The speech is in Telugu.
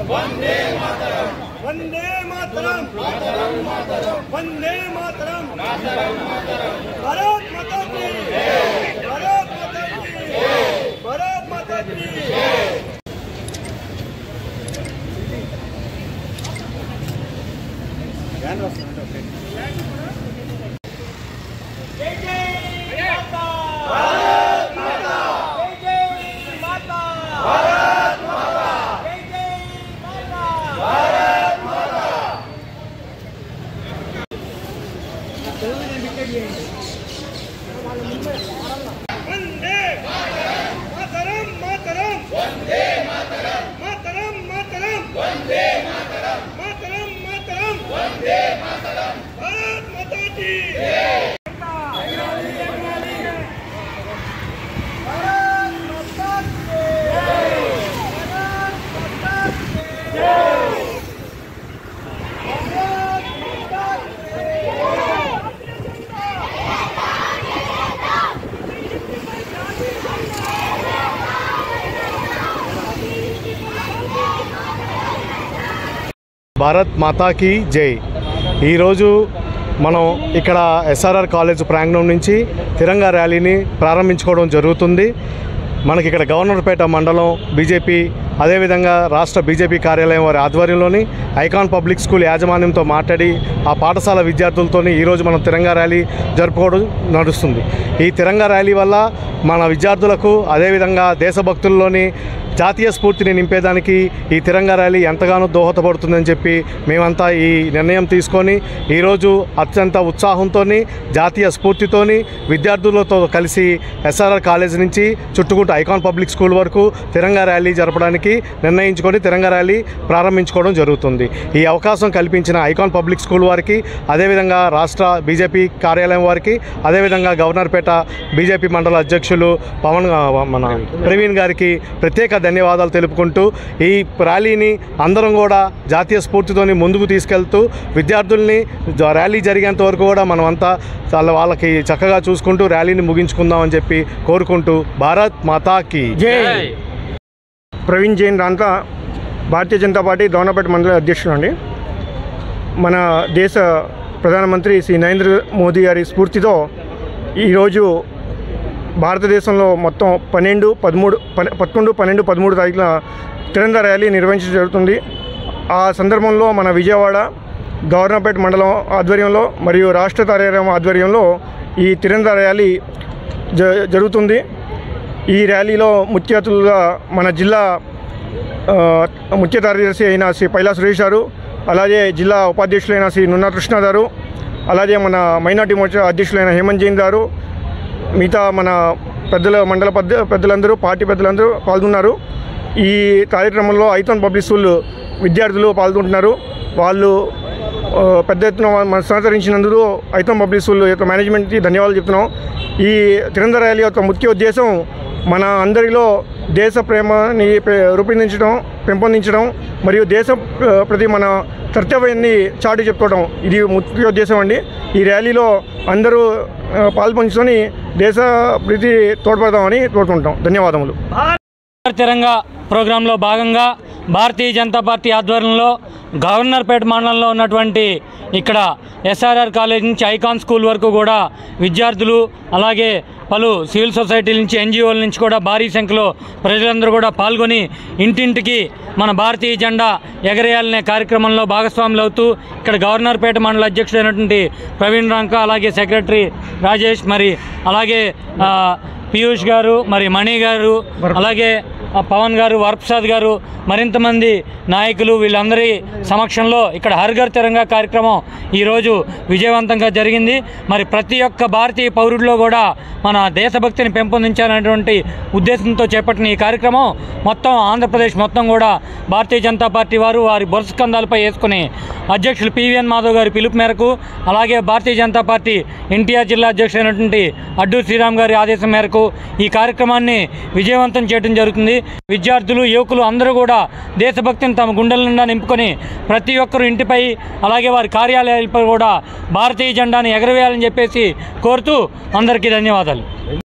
वंदे मातरम वंदे मातरम मातरम मातरम वंदे मातरम मातरम मातरम भारत माता की जय भारत माता की जय भारत माता की जय। वंदे मातरम मातरम वंदे मातरम मातरम मातरम वंदे मातरम मातरम मातरम वंदे मातरम भारत माता की जय। భారత్ మాతాకి జై। ఈరోజు మనం ఇక్కడ ఎస్ఆర్ఆర్ కాలేజ్ ప్రాంగణం నుంచి తిరంగా ర్యాలీని ప్రారంభించుకోవడం జరుగుతుంది। మనకి ఇక్కడ గవర్నర్పేట మండలం బీజేపీ అదేవిధంగా రాష్ట్ర బీజేపీ కార్యాలయం వారి ఆధ్వర్యంలోని ఐకాన్ పబ్లిక్ స్కూల్ యాజమాన్యంతో మాట్లాడి ఆ పాఠశాల విద్యార్థులతో ఈరోజు మనం తిరంగా ర్యాలీ జరుపుకోవడం నడుస్తుంది। ఈ తిరంగా ర్యాలీ వల్ల మన విద్యార్థులకు అదేవిధంగా దేశభక్తుల్లోని జాతీయ స్ఫూర్తిని నింపేదానికి ఈ తిరంగా ర్యాలీ ఎంతగానో దోహదపడుతుందని చెప్పి మేమంతా ఈ నిర్ణయం తీసుకొని ఈరోజు అత్యంత ఉత్సాహంతో జాతీయ స్ఫూర్తితోని విద్యార్థులతో కలిసి ఎస్ఆర్ఆర్ కాలేజ్ నుంచి చుట్టుకుంటూ ఐకాన్ పబ్లిక్ స్కూల్ వరకు తిరంగా ర్యాలీ జరపడానికి నిర్ణయించుకొని తిరంగా ర్యాలీ ప్రారంభించుకోవడం జరుగుతుంది। ఈ అవకాశం కల్పించిన ఐకాన్ పబ్లిక్ స్కూల్ వారికి అదేవిధంగా రాష్ట్ర బీజేపీ కార్యాలయం వారికి అదేవిధంగా గవర్నర్పేట బీజేపీ మండల అధ్యక్షులు మన ప్రవీణ్ గారికి ప్రత్యేక ధన్యవాదాలు తెలుపుకుంటూ ఈ ర్యాలీని అందరం కూడా జాతీయ స్ఫూర్తితోని ముందుకు తీసుకెళ్తూ విద్యార్థుల్ని ర్యాలీ జరిగేంత వరకు కూడా మనం అంతా వాళ్ళకి చక్కగా చూసుకుంటూ ర్యాలీని ముగించుకుందామని చెప్పి కోరుకుంటూ భారత్ మాతాకి జై। ప్రవీణ్ జైన్ రాంతా భారతీయ జనతా పార్టీ దౌనపేట మండల అధ్యక్షుడు అండి। మన దేశ ప్రధానమంత్రి శ్రీ నరేంద్ర మోదీ గారి స్ఫూర్తితో ఈరోజు భారతదేశంలో మొత్తం 11, 12 తారీఖున తిరంగా ర్యాలీ నిర్వహించడం జరుగుతుంది। ఆ సందర్భంలో మన విజయవాడ గవర్నర్పేట మండలం ఆధ్వర్యంలో మరియు రాష్ట్ర కార్యాలయం ఆధ్వర్యంలో ఈ తిరంగా ర్యాలీ జరుగుతుంది। ఈ ర్యాలీలో ముఖ్య అతిథులుగా మన జిల్లా ముఖ్య కార్యదర్శి అయిన శ్రీ పైలా సురేష్ గారు, అలాగే జిల్లా ఉపాధ్యక్షులైన శ్రీ నున్నా కృష్ణ గారు, అలాగే మన మైనార్టీ మోర్చా అధ్యక్షులైన హేమంత్ జైన్ గారు, మిగతా మన మండల పెద్దలందరూ పార్టీ పెద్దలందరూ పాల్గొన్నారు। ఈ కార్యక్రమంలో ఐకాన్ పబ్లిక్ స్కూల్ విద్యార్థులు పాల్గొంటున్నారు। వాళ్ళు పెద్ద ఎత్తున సహకరించినందుకు ఐకాన్ పబ్లిక్ స్కూల్ యొక్క మేనేజ్మెంట్కి ధన్యవాదాలు చెప్తున్నాం। ఈ తిరంగా ర్యాలీ యొక్క ముఖ్య ఉద్దేశం మన అందరిలో దేశ ప్రేమని పెంపొందించడం మరియు దేశం ప్రతి మన కర్తవ్యాన్ని చాటి చెప్పుకోవడం ఇది ముఖ్య ఉద్దేశం అండి। ఈ ర్యాలీలో అందరూ పాల్పంచుకొని దేశ ప్రీతి తోడ్పడదామని కోరుకుంటాం। ధన్యవాదములు। తిరంగా ప్రోగ్రాంలో భాగంగా భారతీయ జనతా పార్టీ ఆధ్వర్యంలో గవర్నర్పేట మండలంలో ఉన్నటువంటి ఇక్కడ ఎస్ఆర్ఆర్ కాలేజ్ నుంచి ఐకాన్ స్కూల్ వరకు కూడా విద్యార్థులు అలాగే పలు సివిల్ సొసైటీల నుంచి ఎన్జిఓల నుంచి కూడా భారీ సంఖ్యలో ప్రజలందరూ కూడా పాల్గొని ఇంటింటికి మన భారతీయ జెండా ఎగరేయాలనే కార్యక్రమంలో భాగస్వాములు అవుతూ ఇక్కడ గవర్నర్పేట మండల అధ్యక్షుడైనటువంటి ప్రవీణ్ రాంకా అలాగే సెక్రటరీ రాజేష్ మరి అలాగే పీయూష్ గారు మరి మణి గారు అలాగే పవన్ గారు వరప్రసాద్ గారు మరింతమంది నాయకులు వీళ్ళందరి సమక్షంలో ఇక్కడ హర్ ఘర్ తిరంగా కార్యక్రమం ఈరోజు విజయవంతంగా జరిగింది। మరి ప్రతి ఒక్క భారతీయ పౌరుడిలో కూడా మన దేశభక్తిని పెంపొందించాలనేటువంటి ఉద్దేశంతో చేపట్టిన ఈ కార్యక్రమం మొత్తం ఆంధ్రప్రదేశ్ మొత్తం కూడా భారతీయ జనతా పార్టీ వారు వారి బొరసకందాలపై వేసుకుని అధ్యక్షులు పివిఎన్ మాధవ్ గారి పిలుపు మేరకు అలాగే భారతీయ జనతా పార్టీ ఎన్టీఆర్ జిల్లా అధ్యక్షుడైనటువంటి అడ్డూరి శ్రీరామ్ గారి ఆదేశం మేరకు ఈ కార్యక్రమాన్ని విజయవంతం చేయడం జరుగుతుంది। విద్యార్థులు యువకులు అందరూ కూడా దేశభక్తిని తమ గుండెల నిండా నింపుకొని ప్రతి ఒక్కరు ఇంటిపై అలాగే వారి కార్యాలయాలపై కూడా భారతీయ జెండాను ఎగరవేయాలని చెప్పేసి కోరుతూ అందరికీ ధన్యవాదాలు।